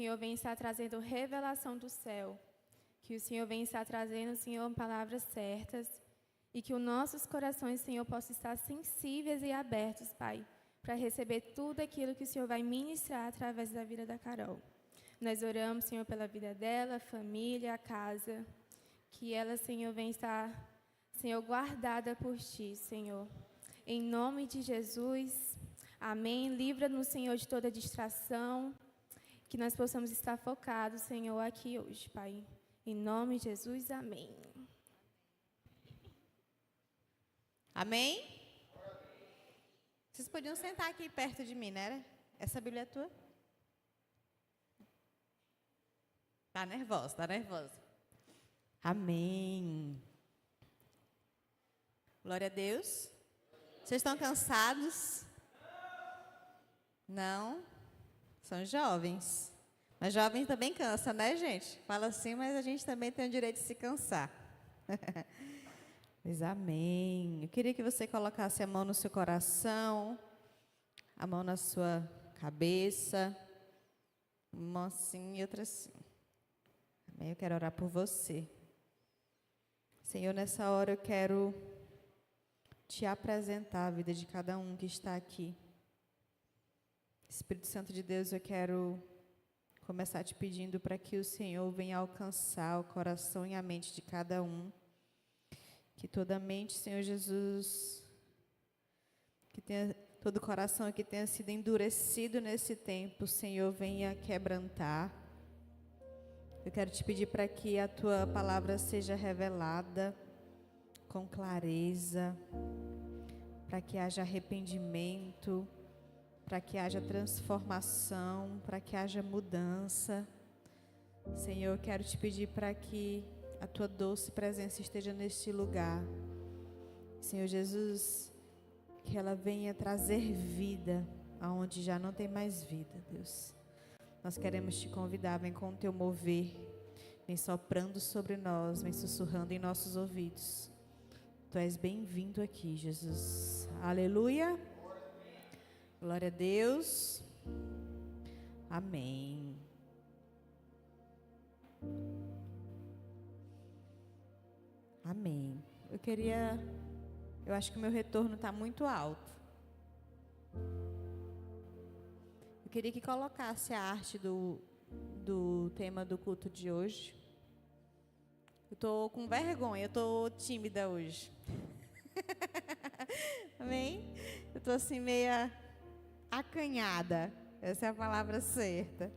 Senhor venha estar trazendo revelação do céu, que o Senhor venha estar trazendo, Senhor, palavras certas, e que os nossos corações, Senhor, possam estar sensíveis e abertos, Pai, para receber tudo aquilo que o Senhor vai ministrar através da vida da Carol. Nós oramos, Senhor, pela vida dela, a família, a casa, que ela, Senhor, venha estar, Senhor, guardada por Ti, Senhor. Em nome de Jesus, amém. Livra-nos, Senhor, de toda distração, que nós possamos estar focados, Senhor, aqui hoje, Pai. Em nome de Jesus, amém. Amém? Vocês podiam sentar aqui perto de mim, né? Essa Bíblia é tua? Tá nervosa, tá nervosa. Amém. Glória a Deus. Vocês estão cansados? Não? São jovens. Mas jovens também cansa, né, gente? Fala assim, mas a gente também tem o direito de se cansar. Mas amém. Eu queria que você colocasse a mão no seu coração, a mão na sua cabeça, uma mão assim e outra assim. Amém. Eu quero orar por você. Senhor, nessa hora eu quero te apresentar a vida de cada um que está aqui. Espírito Santo de Deus, eu quero começar te pedindo para que o Senhor venha alcançar o coração e a mente de cada um. Que toda a mente, Senhor Jesus, que tenha todo o coração que tenha sido endurecido nesse tempo, Senhor, venha quebrantar. Eu quero te pedir para que a tua palavra seja revelada com clareza, para que haja arrependimento, para que haja transformação, para que haja mudança. Senhor, eu quero te pedir para que a tua doce presença esteja neste lugar. Senhor Jesus, que ela venha trazer vida aonde já não tem mais vida, Deus. Nós queremos te convidar, vem com o teu mover, vem soprando sobre nós, vem sussurrando em nossos ouvidos. Tu és bem-vindo aqui, Jesus. Aleluia. Glória a Deus. Amém. Amém. Eu acho que o meu retorno está muito alto. Eu queria que colocasse a arte do tema do culto de hoje. Eu estou com vergonha, eu estou tímida hoje. Amém? Eu estou assim meia acanhada. Essa é a palavra certa.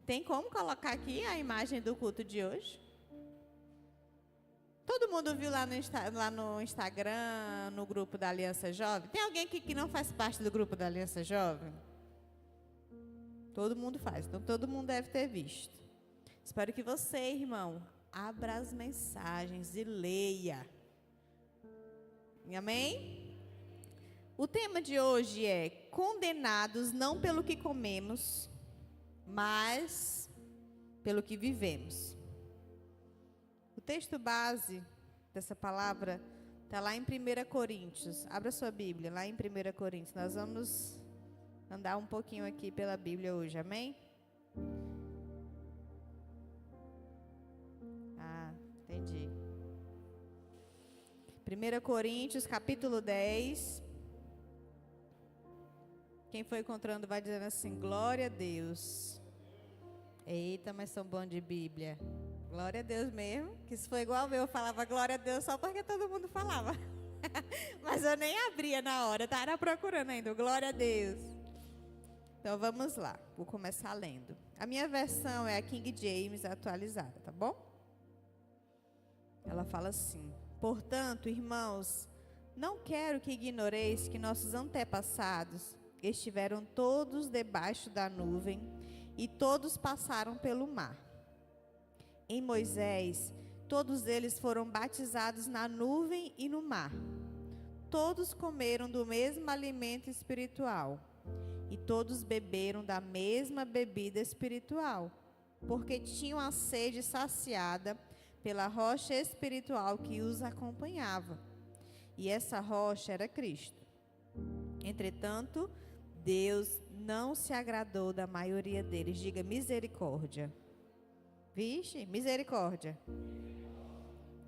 Tem como colocar aqui a imagem do culto de hoje? Todo mundo viu lá no Instagram, no grupo da Aliança Jovem? Tem alguém aqui que não faz parte do grupo da Aliança Jovem? Todo mundo faz, então todo mundo deve ter visto. Espero que você, irmão, abra as mensagens e leia. Amém? O tema de hoje é condenados não pelo que comemos, mas pelo que vivemos. O texto base dessa palavra está lá em 1 Coríntios. Abra sua Bíblia, lá em 1 Coríntios. Nós vamos andar um pouquinho aqui pela Bíblia hoje, amém? Ah, entendi. 1 Coríntios, capítulo 10. Quem foi encontrando vai dizendo assim, glória a Deus. Eita, mas são bons de Bíblia. Glória a Deus mesmo, que se foi igual eu falava glória a Deus só porque todo mundo falava. Mas eu nem abria na hora, estava procurando ainda, glória a Deus. Então vamos lá, vou começar lendo. A minha versão é a King James atualizada, tá bom? Ela fala assim, portanto, irmãos, não quero que ignoreis que nossos antepassados estiveram todos debaixo da nuvem e todos passaram pelo mar. Em Moisés, todos eles foram batizados na nuvem e no mar. Todos comeram do mesmo alimento espiritual e todos beberam da mesma bebida espiritual, porque tinham a sede saciada pela rocha espiritual que os acompanhava. E essa rocha era Cristo. Entretanto, Deus não se agradou da maioria deles. Diga misericórdia. Vixe, misericórdia.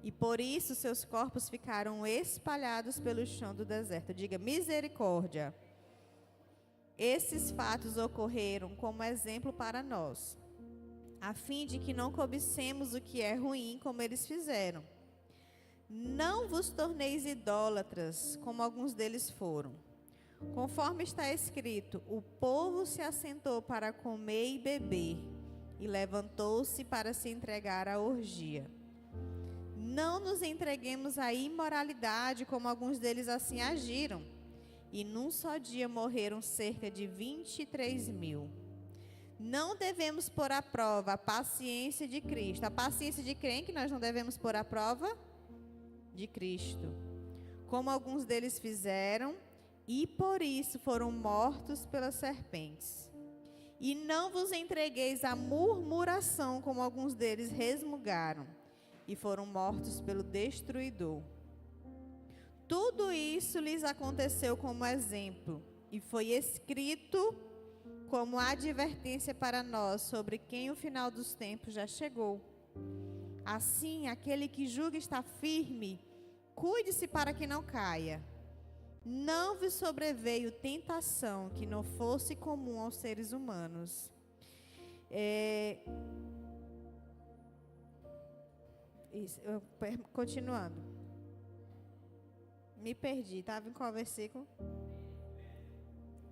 E por isso seus corpos ficaram espalhados pelo chão do deserto. Diga misericórdia. Esses fatos ocorreram como exemplo para nós, a fim de que não cobicemos o que é ruim, como eles fizeram. Não vos torneis idólatras, como alguns deles foram. Conforme está escrito, o povo se assentou para comer e beber, e levantou-se para se entregar à orgia. Não nos entreguemos à imoralidade, como alguns deles assim agiram. E num só dia morreram cerca de 23.000. Não devemos pôr à prova a paciência de Cristo. A paciência de quem que nós não devemos pôr à prova? De Cristo. Como alguns deles fizeram, e por isso foram mortos pelas serpentes. E não vos entregueis à murmuração, como alguns deles resmungaram, e foram mortos pelo destruidor. Tudo isso lhes aconteceu como exemplo, e foi escrito como advertência para nós, sobre quem o final dos tempos já chegou. Assim, aquele que julga estar firme, cuide-se para que não caia. Não vos sobreveio tentação que não fosse comum aos seres humanos. Continuando. Me perdi, estava em qual versículo?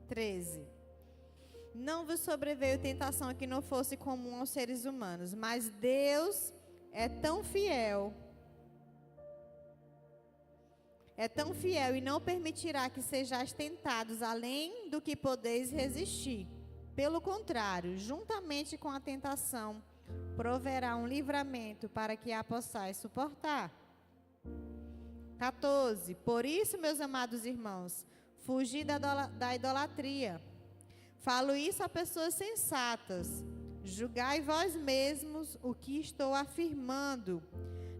13. Não vos sobreveio tentação que não fosse comum aos seres humanos, mas Deus é tão fiel e não permitirá que sejais tentados além do que podeis resistir. Pelo contrário, juntamente com a tentação, proverá um livramento para que a possais suportar. 14. Por isso, meus amados irmãos, fugi da idolatria. Falo isso a pessoas sensatas. Julgai vós mesmos o que estou afirmando.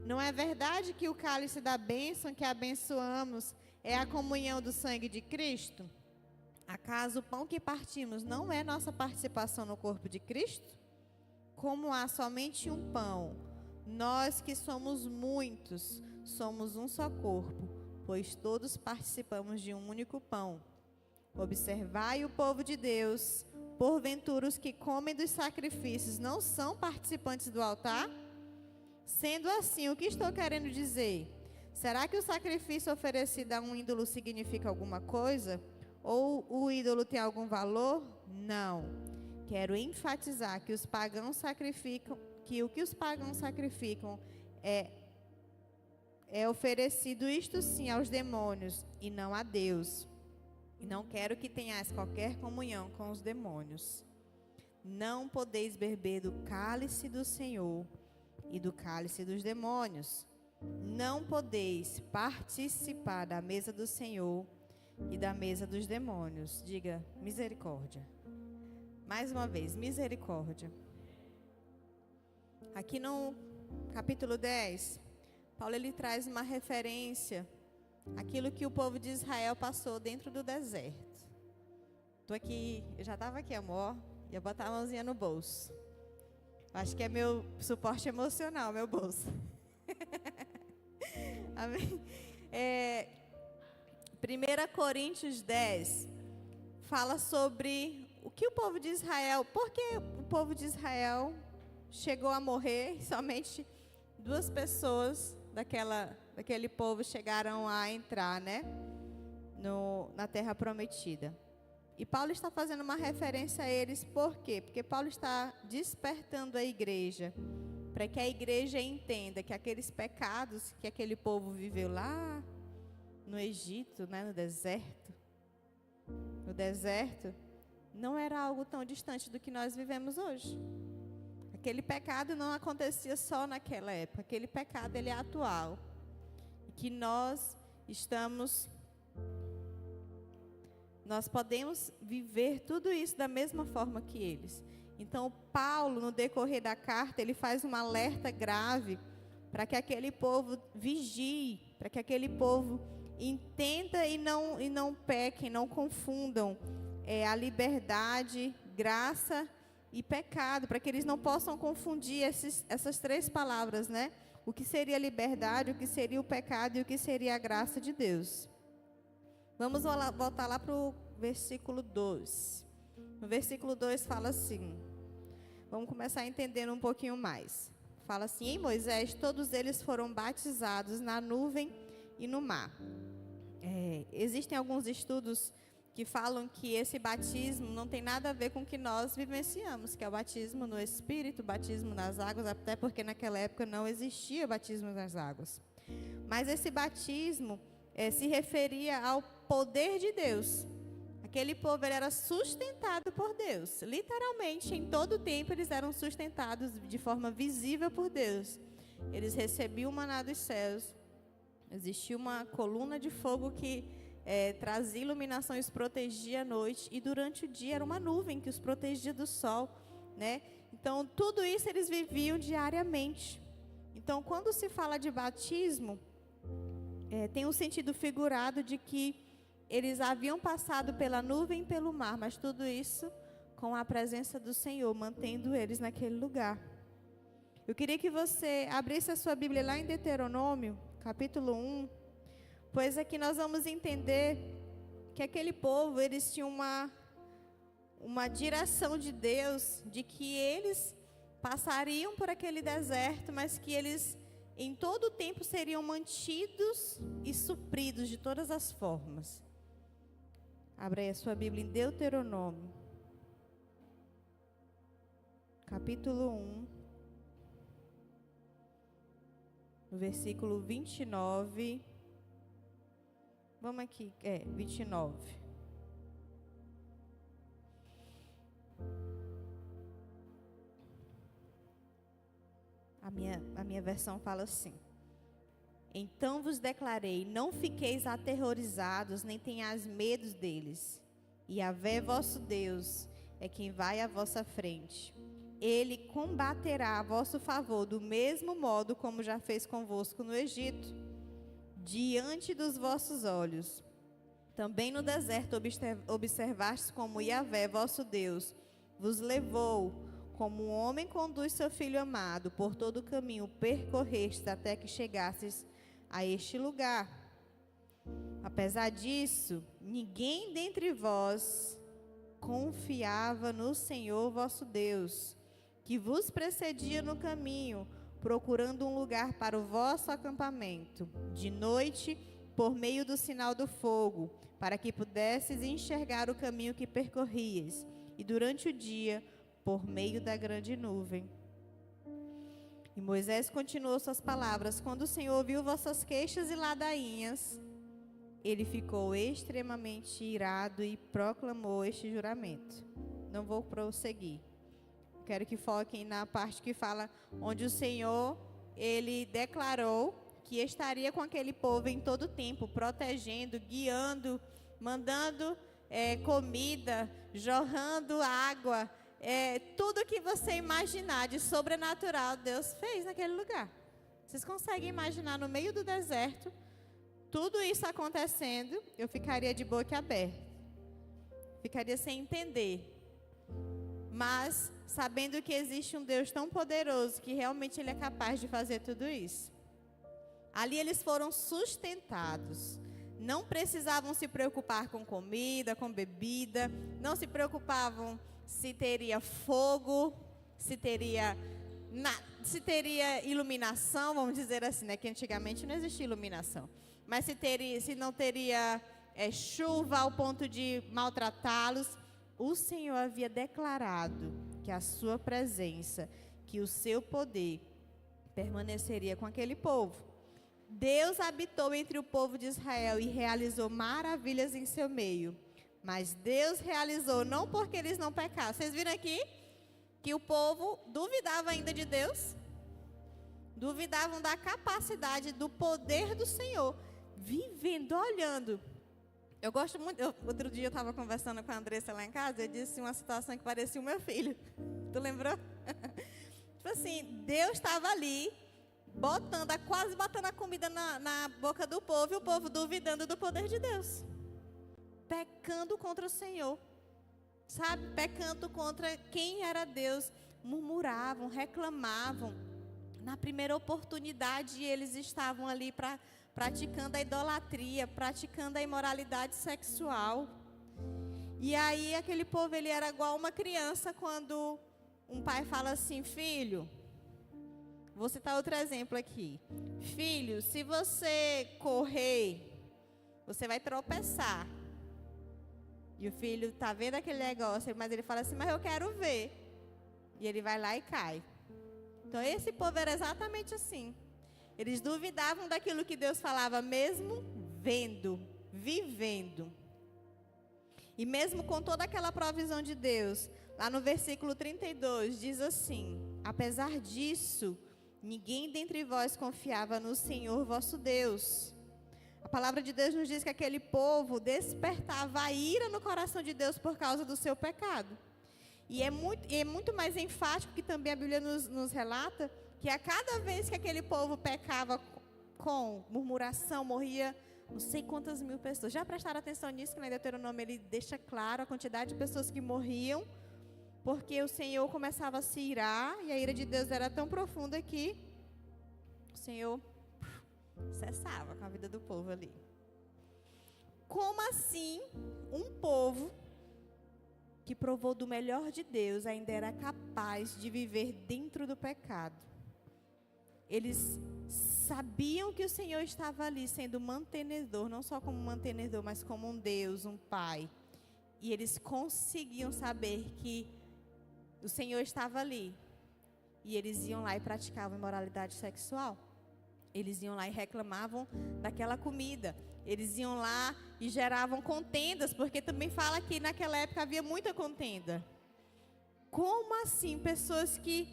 Não é verdade que o cálice da bênção que abençoamos é a comunhão do sangue de Cristo? Acaso o pão que partimos não é nossa participação no corpo de Cristo? Como há somente um pão, nós que somos muitos, somos um só corpo, pois todos participamos de um único pão. Observai o povo de Deus, porventura os que comem dos sacrifícios não são participantes do altar? Sendo assim, o que estou querendo dizer? Será que o sacrifício oferecido a um ídolo significa alguma coisa? Ou o ídolo tem algum valor? Não. Quero enfatizar que os pagãos sacrificam, que o que os pagãos sacrificam é oferecido, isto sim, aos demônios e não a Deus. E não quero que tenhais qualquer comunhão com os demônios. Não podeis beber do cálice do Senhor e do cálice dos demônios. Não podeis participar da mesa do Senhor e da mesa dos demônios. Diga misericórdia. Mais uma vez, misericórdia. Aqui no capítulo 10, Paulo ele traz uma referência àquilo que o povo de Israel passou dentro do deserto. Tô aqui, eu já estava aqui, amor, ia botar a mãozinha no bolso. Acho que é meu suporte emocional, meu bolso. Amém? 1 Coríntios 10 fala sobre o que o povo de Israel, por que o povo de Israel chegou a morrer, somente 2 pessoas daquele povo chegaram a entrar, né, na terra prometida. E Paulo está fazendo uma referência a eles, por quê? Porque Paulo está despertando a igreja, para que a igreja entenda que aqueles pecados que aquele povo viveu lá no Egito, né, no deserto, não era algo tão distante do que nós vivemos hoje. Aquele pecado não acontecia só naquela época, aquele pecado ele é atual. E que nós podemos viver tudo isso da mesma forma que eles. Então, Paulo, no decorrer da carta, ele faz um alerta grave para que aquele povo vigie, para que aquele povo entenda e não pequem, não confundam a liberdade, graça e pecado, para que eles não possam confundir essas três palavras, né? O que seria liberdade, o que seria o pecado e o que seria a graça de Deus. Vamos voltar lá para o versículo 2. No versículo 2 fala assim, vamos começar entendendo um pouquinho mais. Fala assim, em Moisés, todos eles foram batizados na nuvem e no mar. Existem alguns estudos que falam que esse batismo não tem nada a ver com o que nós vivenciamos, que é o batismo no Espírito, o batismo nas águas, até porque naquela época não existia batismo nas águas. Mas esse batismo se referia ao poder de Deus. Aquele povo ele era sustentado por Deus. Literalmente, em todo o tempo, eles eram sustentados de forma visível por Deus. Eles recebiam o maná dos céus. Existia uma coluna de fogo que trazia iluminação e os protegia à noite. E durante o dia era uma nuvem que os protegia do sol, né? Então, tudo isso eles viviam diariamente. Então, quando se fala de batismo, tem um sentido figurado de que eles haviam passado pela nuvem e pelo mar, mas tudo isso com a presença do Senhor, mantendo eles naquele lugar. Eu queria que você abrisse a sua Bíblia lá em Deuteronômio, capítulo 1, pois aqui nós vamos entender que aquele povo, eles tinham uma direção de Deus, de que eles passariam por aquele deserto, mas que eles em todo o tempo seriam mantidos e supridos de todas as formas. Abra aí a sua Bíblia em Deuteronômio, capítulo 1, no versículo 29. Vamos aqui, 29. A minha versão fala assim: então vos declarei, não fiqueis aterrorizados, nem tenhais medo deles. E Yahvé vosso Deus é quem vai à vossa frente. Ele combaterá a vosso favor do mesmo modo como já fez convosco no Egito, diante dos vossos olhos. Também no deserto observastes como Yahvé vosso Deus vos levou, como um homem conduz seu filho amado, por todo o caminho percorrestes até que chegasses a este lugar. Apesar disso, ninguém dentre vós confiava no Senhor vosso Deus, que vos precedia no caminho, procurando um lugar para o vosso acampamento, de noite, por meio do sinal do fogo, para que pudesses enxergar o caminho que percorrias, e durante o dia, por meio da grande nuvem. E Moisés continuou suas palavras: quando o Senhor ouviu vossas queixas e ladainhas, ele ficou extremamente irado e proclamou este juramento. Não vou prosseguir. Quero que foquem na parte que fala onde o Senhor, ele declarou que estaria com aquele povo em todo o tempo, protegendo, guiando, mandando comida, jorrando água. Tudo que você imaginar de sobrenatural, Deus fez naquele lugar. Vocês conseguem imaginar no meio do deserto, tudo isso acontecendo? Eu ficaria de boca aberta. Ficaria sem entender. Mas sabendo que existe um Deus tão poderoso, que realmente Ele é capaz de fazer tudo isso. Ali eles foram sustentados. Não precisavam se preocupar com comida, com bebida. Não se preocupavam se teria fogo, se teria iluminação, vamos dizer assim, né? Que antigamente não existia iluminação. Mas se não teria chuva ao ponto de maltratá-los. O Senhor havia declarado que a sua presença, que o seu poder permaneceria com aquele povo. Deus habitou entre o povo de Israel e realizou maravilhas em seu meio. Mas Deus realizou não porque eles não pecaram. Vocês viram aqui que o povo duvidava ainda de Deus? Duvidavam da capacidade, do poder do Senhor. Vivendo, olhando. Eu gosto muito. Outro dia eu estava conversando com a Andressa lá em casa. Eu disse uma situação que parecia o meu filho. Tu lembrou? Tipo assim, Deus estava ali, quase botando a comida na boca do povo. E o povo duvidando do poder de Deus. Pecando contra o Senhor. sabe, pecando contra quem era Deus, murmuravam, reclamavam. Na primeira oportunidade, eles estavam ali praticando a idolatria, praticando a imoralidade sexual. E aí, aquele povo, ele era igual uma criança quando um pai fala assim: filho, vou citar outro exemplo aqui. Filho, se você correr, você vai tropeçar. E o filho está vendo aquele negócio, mas ele fala assim: mas eu quero ver. E ele vai lá e cai. Então, esse povo era exatamente assim. Eles duvidavam daquilo que Deus falava, mesmo vendo, vivendo. E mesmo com toda aquela provisão de Deus, lá no versículo 32, diz assim: apesar disso, ninguém dentre vós confiava no Senhor vosso Deus. A palavra de Deus nos diz que aquele povo despertava a ira no coração de Deus por causa do seu pecado. E é muito mais enfático que também a Bíblia nos relata que a cada vez que aquele povo pecava com murmuração, morria não sei quantas mil pessoas. Já prestaram atenção nisso, que na Deuteronômio ele deixa claro a quantidade de pessoas que morriam, porque o Senhor começava a se irar, e a ira de Deus era tão profunda que o Senhor cessava com a vida do povo ali. Como assim um povo que provou do melhor de Deus ainda era capaz de viver dentro do pecado? Eles sabiam que o Senhor estava ali sendo mantenedor, não só como mantenedor, mas como um Deus, um Pai. E eles conseguiam saber que o Senhor estava ali. E eles iam lá e praticavam imoralidade sexual. Eles iam lá e reclamavam daquela comida. Eles iam lá e geravam contendas, porque também fala que naquela época havia muita contenda. Como assim pessoas que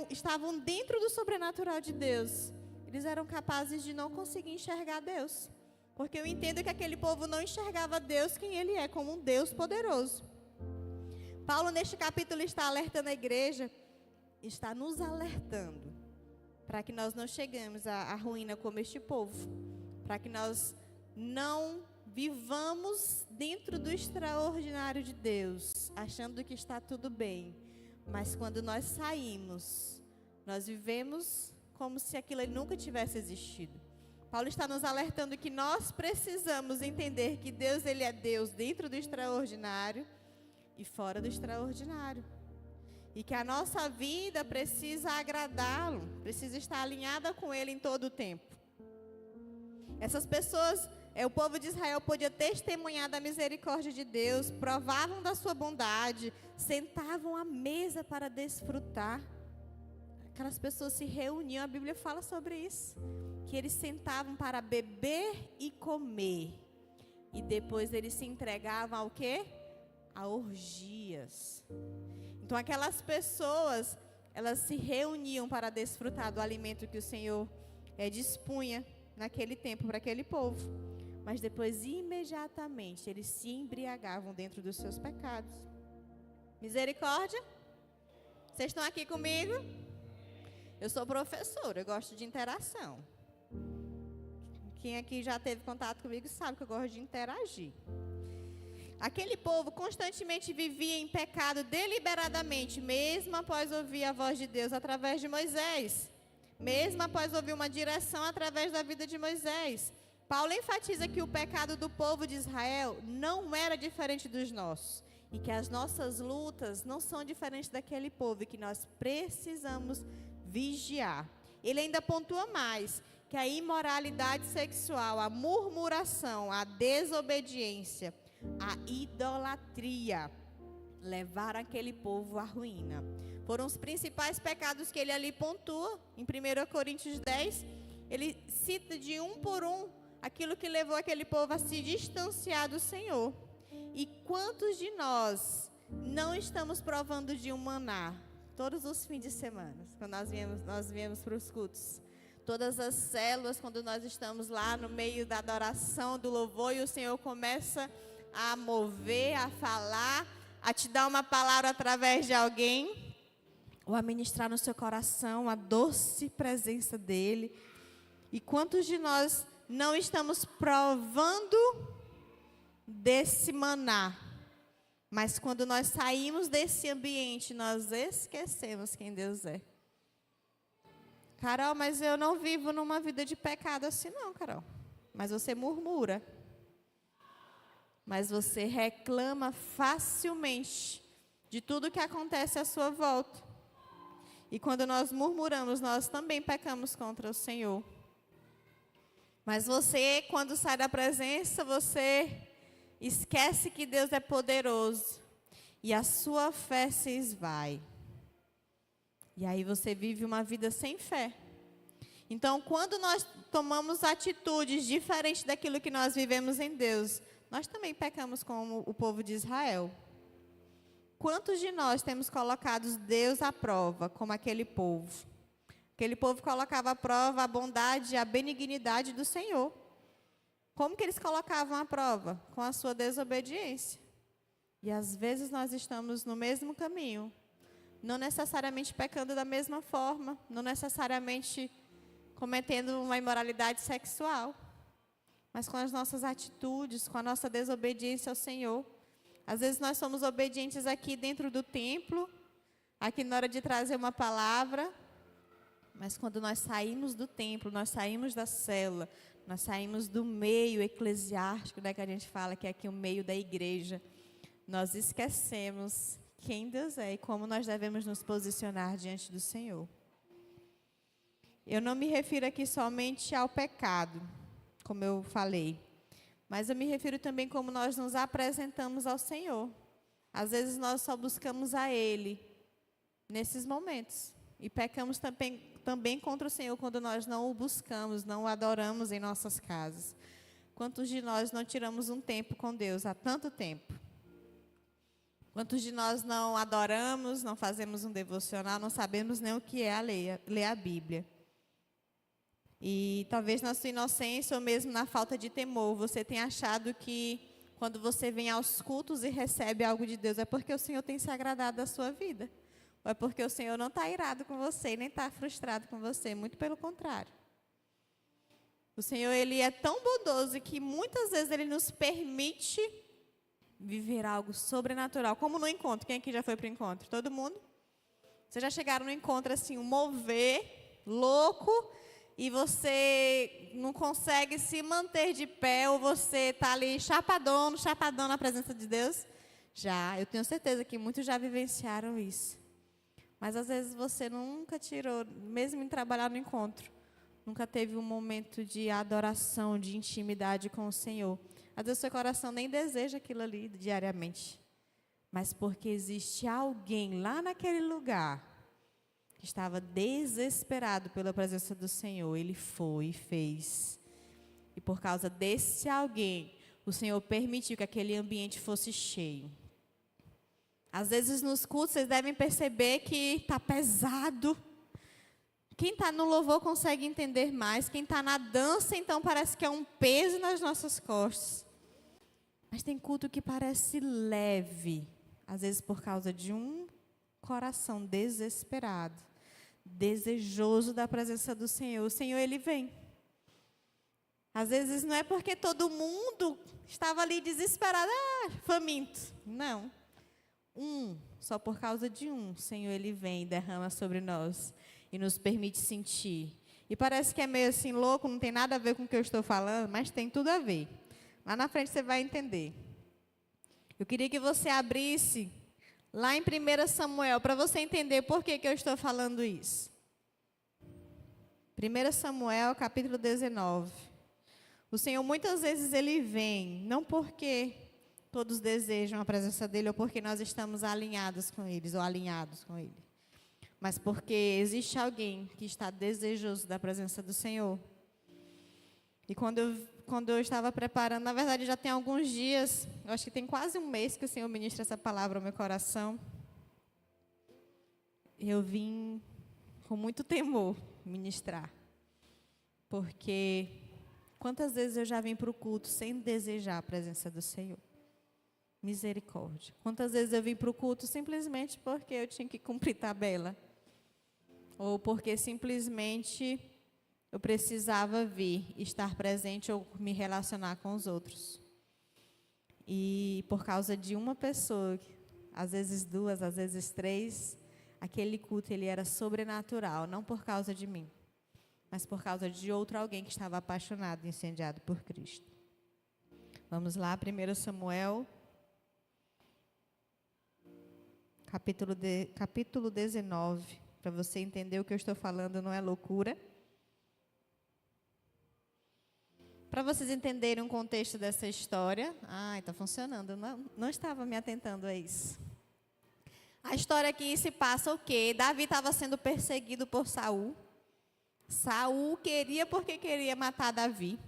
estavam dentro do sobrenatural de Deus, eles eram capazes de não conseguir enxergar Deus? Porque eu entendo que aquele povo não enxergava Deus, quem Ele é, como um Deus poderoso. Paulo, neste capítulo, está alertando a igreja, está nos alertando, para que nós não cheguemos à ruína como este povo, para que nós não vivamos dentro do extraordinário de Deus, achando que está tudo bem, mas quando nós saímos, nós vivemos como se aquilo nunca tivesse existido. Paulo está nos alertando que nós precisamos entender que Deus, Ele é Deus dentro do extraordinário e fora do extraordinário. E que a nossa vida precisa agradá-lo, precisa estar alinhada com Ele em todo o tempo. Essas pessoas, o povo de Israel podia testemunhar da misericórdia de Deus, provavam da sua bondade, sentavam à mesa para desfrutar. Aquelas pessoas se reuniam, a Bíblia fala sobre isso, que eles sentavam para beber e comer. E depois eles se entregavam ao quê? A orgias. Então aquelas pessoas, elas se reuniam para desfrutar do alimento que o Senhor dispunha naquele tempo para aquele povo. Mas depois, imediatamente, eles se embriagavam dentro dos seus pecados. Misericórdia? Vocês estão aqui comigo? Eu sou professora, eu gosto de interação. Quem aqui já teve contato comigo sabe que eu gosto de interagir. Aquele povo constantemente vivia em pecado deliberadamente, mesmo após ouvir a voz de Deus através de Moisés. Mesmo após ouvir uma direção através da vida de Moisés. Paulo enfatiza que o pecado do povo de Israel não era diferente dos nossos. E que as nossas lutas não são diferentes daquele povo e que nós precisamos vigiar. Ele ainda pontua mais, que a imoralidade sexual, a murmuração, a desobediência, a idolatria levaram aquele povo à ruína. Foram os principais pecados que ele ali pontua. Em 1 Coríntios 10, ele cita de um por um aquilo que levou aquele povo a se distanciar do Senhor. E quantos de nós não estamos provando de um maná todos os fins de semana, quando nós viemos para os cultos? Todas as células, quando nós estamos lá no meio da adoração, do louvor, e o Senhor começa a mover, a falar, a te dar uma palavra através de alguém, ou a ministrar no seu coração a doce presença dEle. E quantos de nós não estamos provando desse maná, Mas quando nós saímos desse ambiente, nós esquecemos quem Deus é. Carol, mas eu não vivo numa vida de pecado assim não, Carol. Mas você murmura. Mas você reclama facilmente de tudo que acontece à sua volta. E quando nós murmuramos, nós também pecamos contra o Senhor. Mas você, quando sai da presença, você esquece que Deus é poderoso. E a sua fé se esvai. E aí você vive uma vida sem fé. Então, quando nós tomamos atitudes diferentes daquilo que nós vivemos em Deus, nós também pecamos como o povo de Israel. Quantos de nós temos colocado Deus à prova, como aquele povo? Aquele povo colocava à prova a bondade e a benignidade do Senhor. Como que eles colocavam à prova? Com a sua desobediência. E às vezes nós estamos no mesmo caminho. Não necessariamente pecando da mesma forma. Não necessariamente cometendo uma imoralidade sexual. Mas com as nossas atitudes, com a nossa desobediência ao Senhor. Às vezes nós somos obedientes aqui dentro do templo, aqui na hora de trazer uma palavra, mas quando nós saímos do templo, nós saímos da célula, nós saímos do meio eclesiástico, né, que a gente fala que é aqui o meio da igreja, nós esquecemos quem Deus é e como nós devemos nos posicionar diante do Senhor. Eu não me refiro aqui somente ao pecado, como eu falei, mas eu me refiro também como nós nos apresentamos ao Senhor. Às vezes nós só buscamos a Ele nesses momentos. E pecamos também contra o Senhor quando nós não o buscamos, não o adoramos em nossas casas. Quantos de nós não tiramos um tempo com Deus há tanto tempo? Quantos de nós não adoramos, não fazemos um devocional, não sabemos nem o que é ler a Bíblia? E talvez na sua inocência ou mesmo na falta de temor, você tenha achado que quando você vem aos cultos e recebe algo de Deus, é porque o Senhor tem se agradado da sua vida. Ou é porque o Senhor não está irado com você, nem está frustrado com você, muito pelo contrário. O Senhor, Ele é tão bondoso que muitas vezes Ele nos permite viver algo sobrenatural, como no encontro. Quem aqui já foi para o encontro? Todo mundo? Vocês já chegaram no encontro assim, um mover louco, e você não consegue se manter de pé, ou você está ali chapadão na presença de Deus? Já, eu tenho certeza que muitos já vivenciaram isso. Mas às vezes você nunca tirou, mesmo em trabalhar no encontro, nunca teve um momento de adoração, de intimidade com o Senhor. Às vezes seu coração nem deseja aquilo ali diariamente. Mas porque existe alguém lá naquele lugar que estava desesperado pela presença do Senhor, Ele foi e fez. E por causa desse alguém, o Senhor permitiu que aquele ambiente fosse cheio. Às vezes nos cultos vocês devem perceber que está pesado. Quem está no louvor consegue entender mais. Quem está na dança, então parece que é um peso nas nossas costas. Mas tem culto que parece leve. Às vezes por causa de um coração desesperado, desejoso da presença do Senhor. O Senhor, Ele vem. Às vezes não é porque todo mundo estava ali desesperado, faminto. Não. Só por causa de o Senhor, Ele vem e derrama sobre nós e nos permite sentir. E parece que é meio assim louco, não tem nada a ver com o que eu estou falando, mas tem tudo a ver. Lá na frente você vai entender. Eu queria que você abrisse lá em 1 Samuel, para você entender por que eu estou falando isso. 1 Samuel, capítulo 19. O Senhor, muitas vezes, Ele vem, não porque todos desejam a presença dEle, ou porque nós estamos alinhados com eles, ou alinhados com Ele. Mas porque existe alguém que está desejoso da presença do Senhor. E quando eu estava preparando, na verdade já tem alguns dias, eu acho que tem quase um mês que o Senhor ministra essa palavra ao meu coração. Eu vim com muito temor ministrar. Porque quantas vezes eu já vim para o culto sem desejar a presença do Senhor? Misericórdia. Quantas vezes eu vim para o culto simplesmente porque eu tinha que cumprir tabela? Ou porque simplesmente eu precisava vir, estar presente ou me relacionar com os outros. E por causa de uma pessoa, às vezes duas, às vezes três, aquele culto ele era sobrenatural, não por causa de mim, mas por causa de outro alguém que estava apaixonado e incendiado por Cristo. Vamos lá, 1 Samuel, capítulo 19, para você entender o que eu estou falando, não é loucura. Para vocês entenderem o contexto dessa história, está funcionando, eu não estava me atentando a isso. A história aqui se passa o quê? Davi estava sendo perseguido por Saul. Saul queria porque queria matar Davi.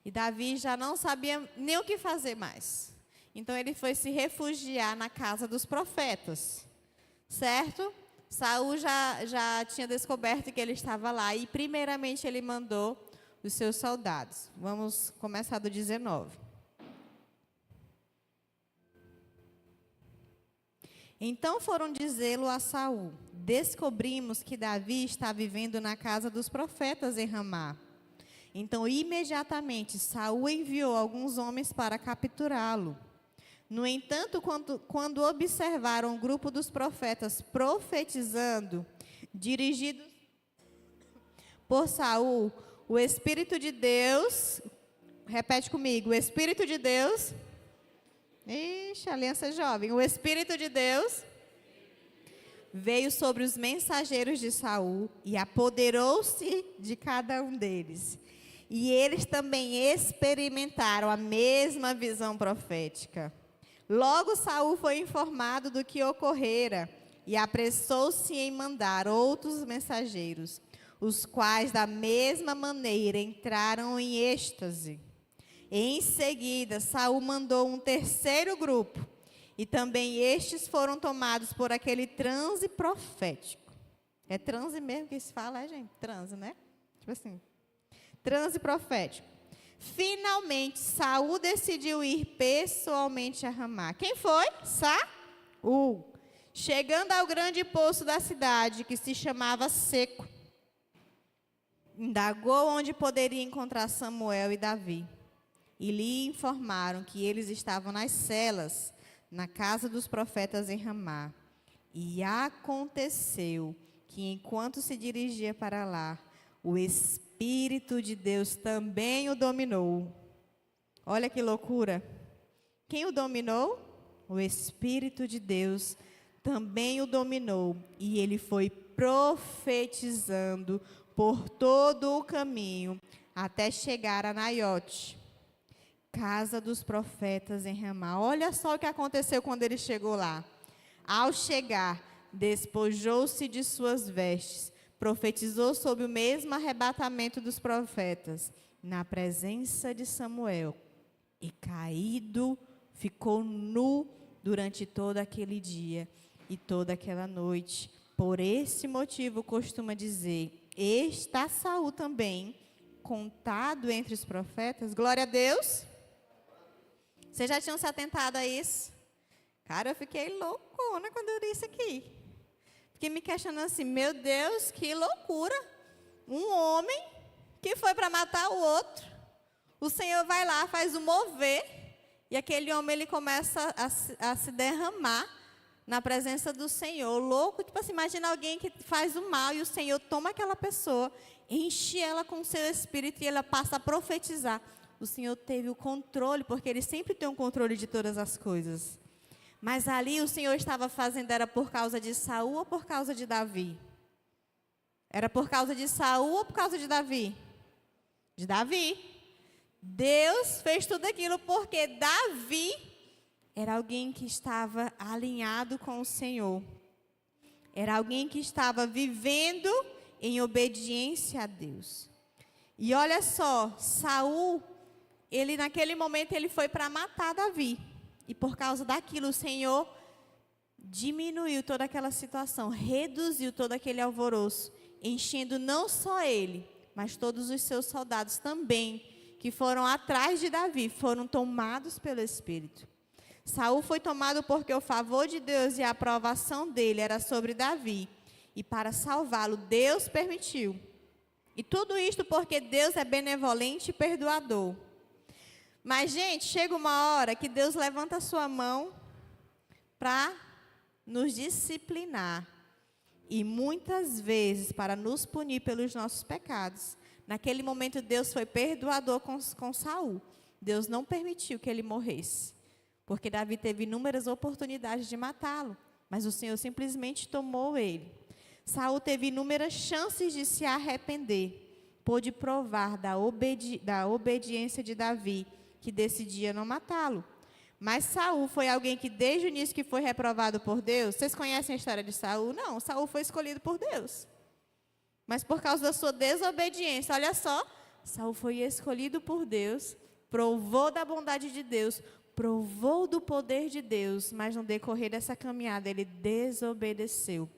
E Davi já não sabia nem o que fazer mais. Então ele foi se refugiar na casa dos profetas. Certo? Saul já tinha descoberto que ele estava lá. E primeiramente ele mandou os seus soldados. Vamos começar do 19. Então foram dizê-lo a Saul: descobrimos que Davi está vivendo na casa dos profetas em Ramá. Então imediatamente Saul enviou alguns homens para capturá-lo. No entanto, quando observaram o grupo dos profetas profetizando, dirigidos por Saul, o Espírito de Deus, repete comigo, o Espírito de Deus, aliança jovem, o Espírito de Deus veio sobre os mensageiros de Saul e apoderou-se de cada um deles. E eles também experimentaram a mesma visão profética. Logo Saul foi informado do que ocorrera e apressou-se em mandar outros mensageiros, os quais, da mesma maneira, entraram em êxtase. Em seguida, Saul mandou um terceiro grupo, e também estes foram tomados por aquele transe profético. É transe mesmo que se fala, gente? Transe, né? Tipo assim, transe profético. Finalmente, Saul decidiu ir pessoalmente a Ramá. Quem foi? Saul. Chegando ao grande poço da cidade, que se chamava Seco, indagou onde poderia encontrar Samuel e Davi. E lhe informaram que eles estavam nas celas, na casa dos profetas em Ramá. E aconteceu que, enquanto se dirigia para lá, o Espírito de Deus também o dominou. Olha que loucura. Quem o dominou? O Espírito de Deus também o dominou. E ele foi profetizando por todo o caminho, até chegar a Naiote, casa dos profetas em Ramá. Olha só o que aconteceu quando ele chegou lá. Ao chegar, despojou-se de suas vestes, profetizou sob o mesmo arrebatamento dos profetas, na presença de Samuel, e caído, ficou nu durante todo aquele dia e toda aquela noite. Por esse motivo costuma dizer: está Saul também contado entre os profetas? Glória a Deus. Vocês já tinham se atentado a isso? Cara, eu fiquei loucona quando eu li isso aqui. Fiquei me questionando assim, meu Deus, que loucura. Um homem que foi para matar o outro. O Senhor vai lá, faz o mover, e aquele homem ele começa a se derramar na presença do Senhor. Louco, tipo assim, imagina alguém que faz o mal e o Senhor toma aquela pessoa, enche ela com o seu espírito e ela passa a profetizar. O Senhor teve o controle, porque Ele sempre tem o controle de todas as coisas. Mas ali o Senhor estava fazendo, era por causa de Saul ou por causa de Davi? Era por causa de Saul ou por causa de Davi? De Davi. Deus fez tudo aquilo porque Davi era alguém que estava alinhado com o Senhor. Era alguém que estava vivendo em obediência a Deus. E olha só, Saul, ele naquele momento ele foi para matar Davi. E por causa daquilo o Senhor diminuiu toda aquela situação, reduziu todo aquele alvoroço, enchendo não só ele, mas todos os seus soldados também, que foram atrás de Davi, foram tomados pelo Espírito. Saul foi tomado porque o favor de Deus e a aprovação dele era sobre Davi. E para salvá-lo, Deus permitiu. E tudo isto porque Deus é benevolente e perdoador. Mas, gente, chega uma hora que Deus levanta a sua mão para nos disciplinar. E muitas vezes para nos punir pelos nossos pecados. Naquele momento, Deus foi perdoador com Saul. Deus não permitiu que ele morresse. Porque Davi teve inúmeras oportunidades de matá-lo. Mas o Senhor simplesmente tomou ele. Saul teve inúmeras chances de se arrepender. Pôde provar da obediência de Davi, que decidia não matá-lo. Mas Saul foi alguém que desde o início que foi reprovado por Deus. Vocês conhecem a história de Saul? Não, Saul foi escolhido por Deus. Mas por causa da sua desobediência, olha só, Saul foi escolhido por Deus, provou da bondade de Deus, provou do poder de Deus, mas no decorrer dessa caminhada ele desobedeceu.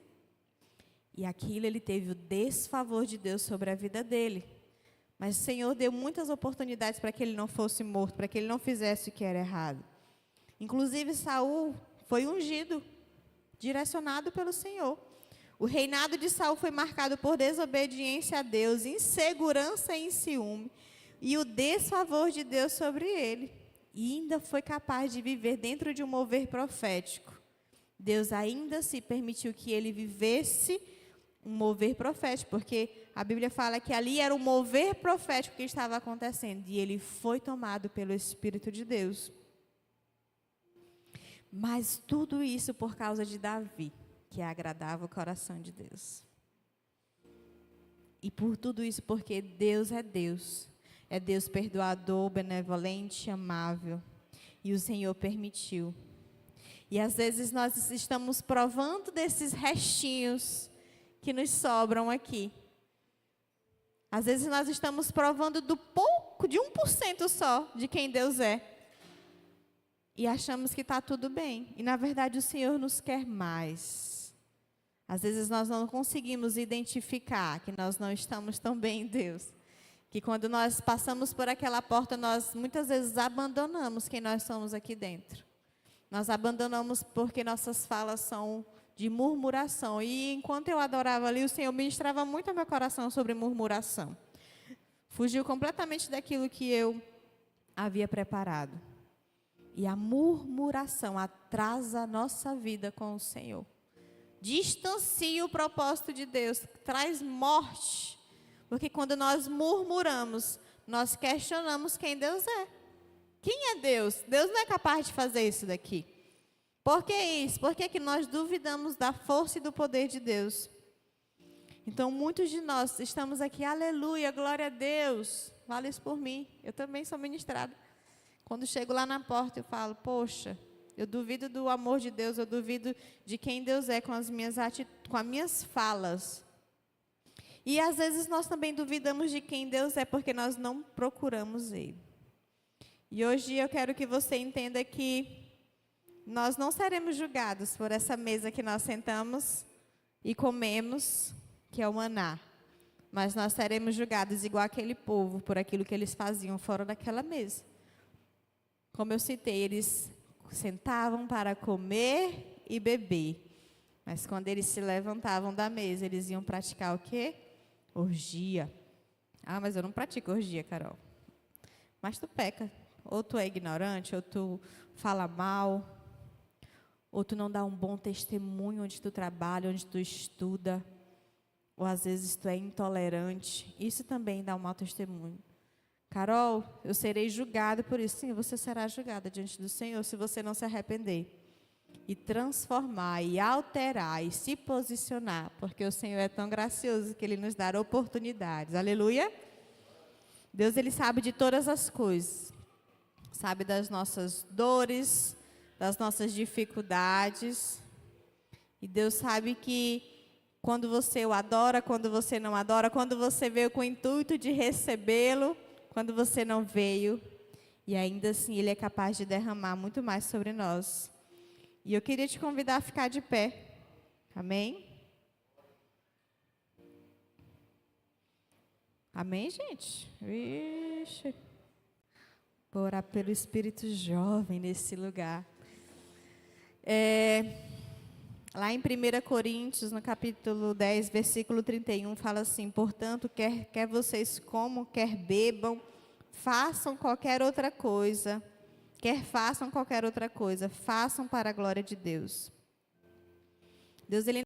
E aquilo ele teve o desfavor de Deus sobre a vida dele. Mas o Senhor deu muitas oportunidades para que ele não fosse morto, para que ele não fizesse o que era errado. Inclusive, Saul foi ungido, direcionado pelo Senhor. O reinado de Saul foi marcado por desobediência a Deus, insegurança e ciúme, e o desfavor de Deus sobre ele. E ainda foi capaz de viver dentro de um mover profético. Deus ainda se permitiu que ele vivesse um mover profético, porque a Bíblia fala que ali era um mover profético que estava acontecendo, e ele foi tomado pelo Espírito de Deus. Mas tudo isso por causa de Davi, que agradava o coração de Deus. E por tudo isso porque Deus é Deus. É Deus perdoador, benevolente, amável. E o Senhor permitiu. E às vezes nós estamos provando desses restinhos que nos sobram aqui. Às vezes nós estamos provando do pouco, de 1% só, de quem Deus é. E achamos que está tudo bem. E, na verdade, o Senhor nos quer mais. Às vezes, nós não conseguimos identificar que nós não estamos tão bem em Deus. Que quando nós passamos por aquela porta, nós muitas vezes abandonamos quem nós somos aqui dentro. Nós abandonamos porque nossas falas são de murmuração. E, enquanto eu adorava ali, o Senhor ministrava muito ao meu coração sobre murmuração. Fugiu completamente daquilo que eu havia preparado. E a murmuração atrasa a nossa vida com o Senhor. Distancia o propósito de Deus, traz morte. Porque quando nós murmuramos, nós questionamos quem Deus é. Quem é Deus? Deus não é capaz de fazer isso daqui. Por que isso? Por que nós duvidamos da força e do poder de Deus? Então, muitos de nós estamos aqui, aleluia, glória a Deus. Vale isso por mim, eu também sou ministrada. Quando chego lá na porta, eu falo, poxa, eu duvido do amor de Deus, eu duvido de quem Deus é com as minhas falas. E às vezes nós também duvidamos de quem Deus é, porque nós não procuramos Ele. E hoje eu quero que você entenda que nós não seremos julgados por essa mesa que nós sentamos e comemos, que é o maná. Mas nós seremos julgados igual aquele povo, por aquilo que eles faziam fora daquela mesa. Como eu citei, eles sentavam para comer e beber. Mas quando eles se levantavam da mesa, eles iam praticar o quê? Orgia. Ah, mas eu não pratico orgia, Carol. Mas tu peca. Ou tu é ignorante, ou tu fala mal, ou tu não dá um bom testemunho onde tu trabalha, onde tu estuda. Ou às vezes tu é intolerante. Isso também dá um mau testemunho. Carol, eu serei julgada por isso. Sim, você será julgada diante do Senhor se você não se arrepender. E transformar, e alterar, e se posicionar. Porque o Senhor é tão gracioso que Ele nos dá oportunidades. Aleluia? Deus, Ele sabe de todas as coisas. Sabe das nossas dores, das nossas dificuldades. E Deus sabe que quando você o adora, quando você não adora, quando você veio com o intuito de recebê-lo, quando você não veio, e ainda assim Ele é capaz de derramar muito mais sobre nós. E eu queria te convidar a ficar de pé. Amém? Amém, gente? Vixe. Vou orar pelo Espírito jovem nesse lugar. Lá em 1 Coríntios, no capítulo 10, versículo 31, fala assim: portanto, quer vocês comam, quer bebam, façam qualquer outra coisa, façam para a glória de Deus. Deus, Ele